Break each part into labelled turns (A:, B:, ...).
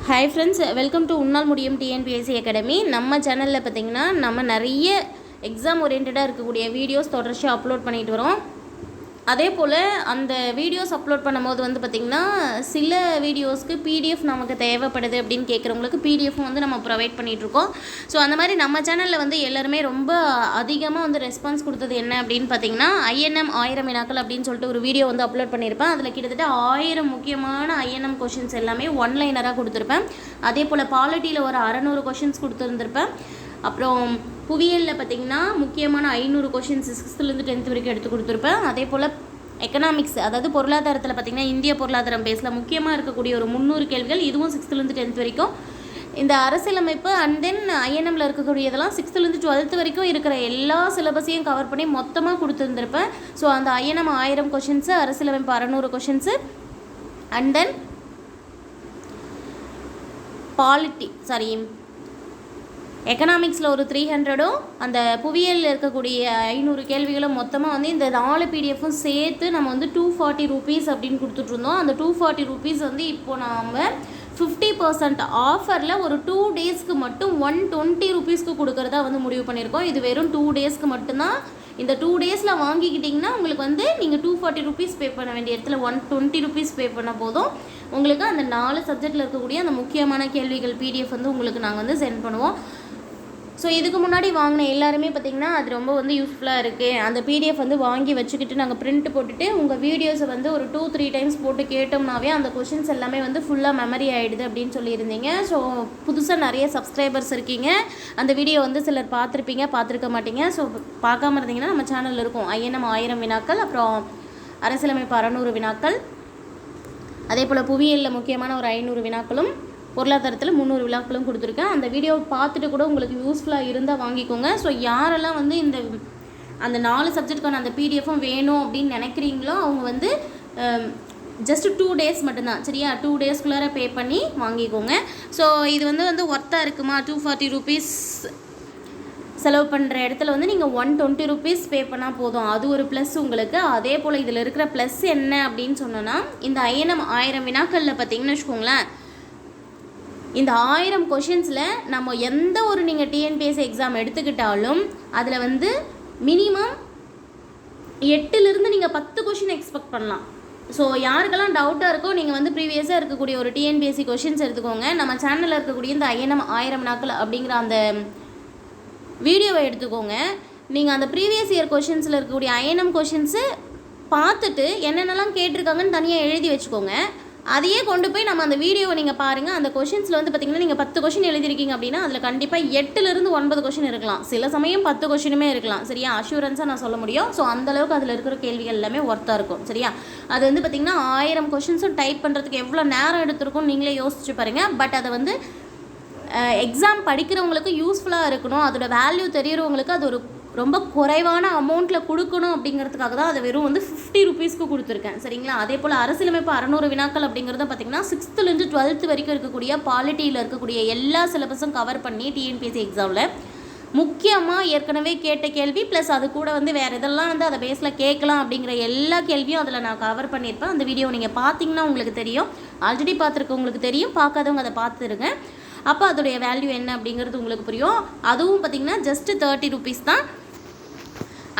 A: Hi friends, welcome to உன்னால் முடியும் TNPSC academy. நம்ம சேனலில் பார்த்திங்கன்னா நம்ம நிறைய எக்ஸாம் ஓரியன்டாக இருக்கக்கூடிய வீடியோஸ் தொடர்ச்சியாக அப்லோட் பண்ணிட்டு வரோம். அதே போல் அந்த வீடியோஸ் அப்லோட் பண்ணும்போது பார்த்திங்கன்னா சில வீடியோஸ்க்கு பிடிஎஃப் நமக்கு தேவைப்படுது அப்படின்னு கேட்குறவங்களுக்கு பிடிஎஃப்பும் நம்ம ப்ரொவைட் பண்ணிகிட்ருக்கோம். ஸோ அந்த மாதிரி நம்ம சேனலில் எல்லாருமே ரொம்ப அதிகமாக ரெஸ்பான்ஸ் கொடுத்தது என்ன அப்படின்னு பார்த்திங்கன்னா ஐஎன்எம் 1000 வினாக்கள் அப்படின்னு சொல்லிட்டு ஒரு வீடியோ அப்லோட் பண்ணியிருப்பேன். அதில் கிட்டத்தட்ட 1000 முக்கியமான ஐஎன்எம் கொஷின்ஸ் எல்லாமே ஒன்லைனராக கொடுத்துருப்பேன். அதே போல் பாலிட்டியில் ஒரு 600 கொஷின்ஸ் கொடுத்துருந்துருப்பேன். அப்புறம் புவியியலில் பார்த்திங்கன்னா முக்கியமான 500 கொஷின்ஸ் 6th-10th வரைக்கும் எடுத்து கொடுத்துருப்பேன். அதே போல் எக்கனாமிக்ஸ், அதாவது பொருளாதாரத்தில் பார்த்திங்கன்னா இந்திய பொருளாதாரம் பேஸில் முக்கியமாக இருக்கக்கூடிய ஒரு 300 கேள்விகள், இதுவும் 6th-10th வரைக்கும். இந்த அரசியலமைப்பு அண்ட் தென் ஐஎன்எம்மில் இருக்கக்கூடியதெல்லாம் 6th-12th வரைக்கும் இருக்கிற எல்லா சிலபஸையும் கவர் பண்ணி மொத்தமாக கொடுத்துருந்துருப்பேன். ஸோ அந்த ஐஎன்எம் 1000 கொஷின்ஸு, அரசியலமைப்பு 600 கொஷின்ஸு அண்ட் தென் எக்கனாமிக்ஸில் ஒரு 300ம் அந்த புவியியலில் இருக்கக்கூடிய 500 கேள்விகளும் மொத்தமாக இந்த 4 பிடிஎஃப்பும் சேர்த்து நம்ம 240 ரூபீஸ் அப்படின்னு கொடுத்துட்ருந்தோம். அந்த 240 ரூபீஸ் இப்போ நாம் 50% ஆஃபரில் ஒரு 2 டேஸ்க்கு மட்டும் 120 ரூபீஸ்க்கு கொடுக்குறதா முடிவு பண்ணியிருக்கோம். இது வெறும் 2 டேஸ்க்கு மட்டும்தான். இந்த 2 டேஸில் வாங்கிக்கிட்டிங்கன்னா உங்களுக்கு நீங்கள் 240 ரூபீஸ் பே பண்ண வேண்டிய இடத்துல 120 ரூபீஸ் பே பண்ண போதும். உங்களுக்கு அந்த 4 சப்ஜெக்டில் இருக்கக்கூடிய அந்த முக்கியமான கேள்விகள் பிடிஎஃப் உங்களுக்கு நாங்கள் சென்ட் பண்ணுவோம். ஸோ இதுக்கு முன்னாடி வாங்கின எல்லாருமே பார்த்திங்கன்னா அது ரொம்ப யூஸ்ஃபுல்லாக இருக்குது. அந்த பிடிஎஃப் வாங்கி வச்சுக்கிட்டு நாங்கள் பிரிண்ட் போட்டுட்டு உங்கள் வீடியோஸை ஒரு 2-3 டைம்ஸ் போட்டு கேட்டோம்னாவே அந்த கொஷின்ஸ் எல்லாமே ஃபுல்லாக மெமரி ஆகிடுது அப்படின்னு சொல்லியிருந்தீங்க. ஸோ புதுசாக நிறைய சப்ஸ்கிரைபர்ஸ் இருக்கீங்க. அந்த வீடியோ சிலர் பார்த்துருப்பீங்க, பார்த்துருக்க மாட்டீங்க. ஸோ பார்க்காம இருந்தீங்கன்னா நம்ம சேனலில் இருக்கும் ஐஎன்எம் 1000 வினாக்கள், அப்புறம் அரசியலமைப்பு 600 வினாக்கள், அதே போல் புவியியலில் முக்கியமான ஒரு 500 வினாக்களும், பொருளாதாரத்தில் 300 வினாக்களும் கொடுத்துருக்கேன். அந்த வீடியோவை பார்த்துட்டு கூட உங்களுக்கு யூஸ்ஃபுல்லாக இருந்தால் வாங்கிக்கோங்க. ஸோ யாரெல்லாம் இந்த அந்த 4 சப்ஜெக்டுக்கான அந்த பிடிஎஃப்பும் வேணும் அப்படின்னு நினைக்கிறீங்களோ அவங்க ஜஸ்ட் 2 டேஸ் மட்டும்தான், சரியா? 2 டேஸ்க்குள்ளார பே பண்ணி வாங்கிக்கோங்க. ஸோ இது ஒர்த்தாக இருக்குமா? 240 ரூபீஸ் செலவு பண்ணுற இடத்துல நீங்கள் 120 ரூபீஸ் பே பண்ணால் போதும். அது ஒரு ப்ளஸ் உங்களுக்கு. அதே போல் இதில் இருக்கிற ப்ளஸ் என்ன அப்படின்னு சொன்னோன்னா, இந்த ஐஎன்எம் 1000 வினாக்களில் பார்த்தீங்கன்னு வச்சுக்கோங்களேன், இந்த 1000 கொஷின்ஸில் நம்ம எந்த ஒரு நீங்கள் டிஎன்பிஎஸ்சி எக்ஸாம் எடுத்துக்கிட்டாலும் அதில் மினிமம் 8லிருந்து நீங்கள் 10 கொஷின் எக்ஸ்பெக்ட் பண்ணலாம். ஸோ யாருக்கெல்லாம் டவுட்டாக இருக்கோ நீங்கள் ப்ரீவியஸாக இருக்கக்கூடிய ஒரு டிஎன்பிஎஸ்சி கொஷின்ஸ் எடுத்துக்கோங்க. நம்ம சேனலில் இருக்கக்கூடிய இந்த ஐஎன்எம் 1000 வினாக்கள் அப்படிங்கிற அந்த வீடியோவை எடுத்துக்கோங்க. நீங்கள் அந்த ப்ரீவியஸ் இயர் கொஷின்ஸில் இருக்கக்கூடிய ஐஎன்எம் கொஷின்ஸு பார்த்துட்டு என்னென்னலாம் கேட்டிருக்காங்கன்னு தனியாக எழுதி வச்சுக்கோங்க. அதையே கொண்டு போய் நம்ம அந்த வீடியோவை நீங்கள் பாருங்கள். அந்த கொஷின்ஸில் பார்த்திங்கன்னா நீங்கள் 10 கொஷின் எழுதிருக்கீங்க அப்படின்னா அதில் கண்டிப்பாக 8லிருந்து 9 கொஷின் இருக்கலாம். சில சமயம் 10 கொஷினுமே இருக்கலாம், சரியா? அஷூரன்ஸாக நான் சொல்ல முடியும். ஸோ அந்தளவுக்கு அதில் இருக்கிற கேள்விகள் எல்லாமே ஒர்த்தாக இருக்கும், சரியா? அது பார்த்திங்கன்னா 1000 கொஷின்ஸும் டைப் பண்ணுறதுக்கு எவ்வளோ நேரம் எடுத்திருக்கும் நீங்களே யோசிச்சு பாருங்கள். பட் அதை எக்ஸாம் படிக்கிறவங்களுக்கு யூஸ்ஃபுல்லாக இருக்கணும், அதோட வேல்யூ தெரிகிறவங்களுக்கு அது ஒரு ரொம்ப குறைவான அமௌண்ட்டில் கொடுக்கணும் அப்படிங்கிறதுக்காக தான் அதை வெறும் 50 ரூபீஸ்க்கு கொடுத்துருக்கேன், சரிங்களா? அதே போல் அரசியலமைப்பு 600 வினாக்கள் அப்படிங்கிறத பார்த்திங்கன்னா 6th-12th வரைக்கும் இருக்கக்கூடிய பாலிட்டியில் இருக்கக்கூடிய எல்லா சிலபஸும் கவர் பண்ணி டிஎன்பிஎஸ்சி எக்ஸாமில் முக்கியமாக ஏற்கனவே கேட்ட கேள்வி ப்ளஸ் அது கூட வேறு இதெல்லாம் அதை பேஸில் கேட்கலாம் அப்படிங்கிற எல்லா கேள்வியும் அதில் நான் கவர் பண்ணியிருப்பேன். அந்த வீடியோ நீங்கள் பார்த்தீங்கன்னா உங்களுக்கு தெரியும். ஆல்ரெடி பார்த்துருக்கவங்களுக்கு தெரியும், பார்க்காதவங்க அதை பார்த்துருங்க. அப்போ அதோடைய வேல்யூ என்ன அப்படிங்கிறது உங்களுக்கு புரியும். அதுவும் பார்த்திங்கன்னா ஜஸ்ட் 30 ரூபீஸ் தான்.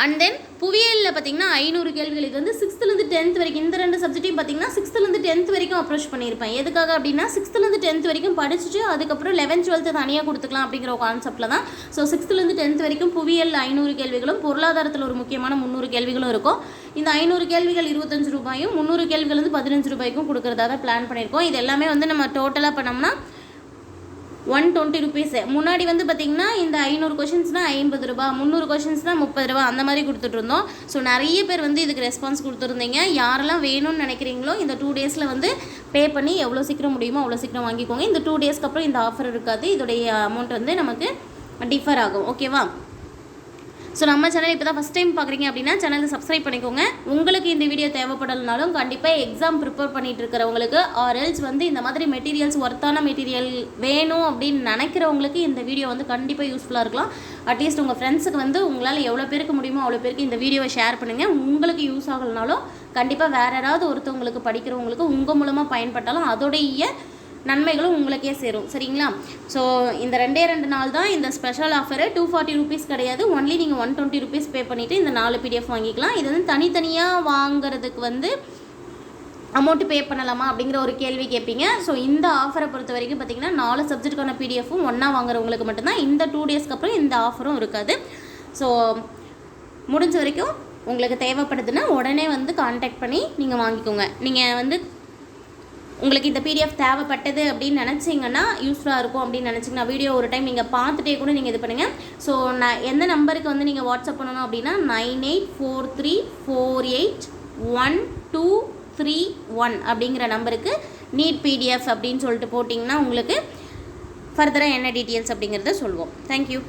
A: அண்ட் தென் புவியியலில் பார்த்திங்கன்னா 500 கேள்விகள். இது 6th-10th வரைக்கும் இந்த 2 சப்ஜெக்டையும் பார்த்திங்கன்னா 6th-10th வரைக்கும் அப்ரோச் பண்ணியிருப்பேன். எதுக்காக அப்படின்னா 6th-10th வரைக்கும் படிச்சுட்டு அதுக்கப்புறம் 11th-12th தனியாக கொடுத்துக்கலாம் அப்படிங்கிற ஒரு கான்செப்டில் தான். ஸோ 6th-10th வரைக்கும் புவியியல் 500 கேள்விகளும், பொருளாதாரத்தில் ஒரு முக்கியமான 300 கேள்விகளும் இருக்கும். இந்த 500 கேள்விகள் 25 ரூபாயும், 300 கேள்விகள் 15 ரூபாய்க்கும் கொடுக்குறதா தான் பிளான் பண்ணியிருக்கோம். இது எல்லாமே நம்ம டோட்டலாக பண்ணோம்னா 120 ரூபீஸ். முன்னாடி பார்த்திங்கன்னா இந்த 500 கொஷின்ஸ்னால் 50 ரூபா, 300 கொஷின்ஸ்னால் 30 ரூபா, அந்த மாதிரி கொடுத்துட்ருந்தோம். ஸோ நிறைய பேர் இதுக்கு ரெஸ்பான்ஸ் கொடுத்துருந்தீங்க. யாரெல்லாம் வேணும்னு நினைக்கிறீங்களோ இந்த 2 டேஸில் பே பண்ணி எவ்வளோ சீக்கிரம் முடியுமோ அவ்வளோ சீக்கிரம் வாங்கிக்கோங்க. இந்த 2 டேஸ்க்கு அப்புறம் இந்த ஆஃபர் இருக்காது. இதோடைய அமௌண்ட் நமக்கு டிஃபர் ஆகும், ஓகேவா? ஸோ நம்ம சேனல் இப்போ தான் ஃபஸ்ட் டைம் பார்க்குறீங்க அப்படின்னா சேனலை சப்ஸ்கிரைப் பண்ணிக்கோங்க. உங்களுக்கு இந்த வீடியோ தேவைப்படலனாலும் கண்டிப்பாக எக்ஸாம் ப்ரிப்பேர் பண்ணிகிட்டு இருக்கிறவங்களுக்கு ஆர்எல்ஸ் இந்த மாதிரி மெட்டீரியல்ஸ் ஒர்த்தான மெட்டீரியல் வேணும் அப்படின்னு நினைக்கிறவங்களுக்கு இந்த வீடியோ கண்டிப்பாக யூஸ்ஃபுல்லாக இருக்கலாம். அட்லீஸ்ட் உங்கள் ஃப்ரெண்ட்ஸுக்கு உங்களால் எவ்வளோ பேருக்கு முடியுமோ அவ்வளோ பேருக்கு இந்த வீடியோவை ஷேர் பண்ணுங்கள். உங்களுக்கு யூஸ் ஆகலனாலும் கண்டிப்பாக வேறு யாராவது ஒருத்தவங்களுக்கு படிக்கிறவங்களுக்கு உங்கள் மூலமாக பயன்பட்டாலும் அதோடைய நன்மைகளும் உங்களுக்கே சேரும். சரிங்களா? ஸோ இந்த 2 நாள் தான் இந்த ஸ்பெஷல் ஆஃபரு. 240 ரூபீஸ் கிடையாது. ஒன்லி நீங்கள் 120 ரூபீஸ் பே பண்ணிவிட்டு இந்த 4 PDF வாங்கிக்கலாம். இது வந்து தனித்தனியாக வாங்குறதுக்கு வந்து அமௌண்ட்டு பே பண்ணலாமா அப்படிங்கிற ஒரு கேள்வி கேட்பீங்க. ஸோ இந்த ஆஃபரை பொறுத்த வரைக்கும் பார்த்திங்கன்னா 4 சப்ஜெக்ட்டுக்கான பிடிஎஃப்பும் ஒன்றா வாங்குறவங்களுக்கு மட்டும்தான். இந்த 2 டேஸ்க்கு அப்புறம் இந்த ஆஃபரும் இருக்காது. ஸோ முடிஞ்ச வரைக்கும் உங்களுக்கு தேவைப்படுதுன்னா உடனே வந்து கான்டாக்ட் பண்ணி நீங்கள் வாங்கிக்கோங்க. நீங்கள் வந்து உங்களுக்கு இந்த பிடிஎஃப் தேவைப்பட்டது அப்படின்னு நினச்சிங்கன்னா யூஸ்ஃபுல்லாக இருக்கும் அப்படின்னு நினச்சிங்கன்னா வீடியோ ஒரு டைம் நீங்கள் பார்த்துட்டே கூட நீங்கள் இது பண்ணுங்கள். ஸோ நான் எந்த நம்பருக்கு வந்து நீங்கள் வாட்ஸ்அப் பண்ணணும் அப்படின்னா 9843481231 அப்படிங்கிற நம்பருக்கு நீட் பிடிஎஃப் அப்படின்னு சொல்லிட்டு போட்டிங்கன்னா உங்களுக்கு ஃபர்தராக என்ன டீட்டெயில்ஸ் அப்படிங்கிறத சொல்லுவோம். தேங்க்யூ.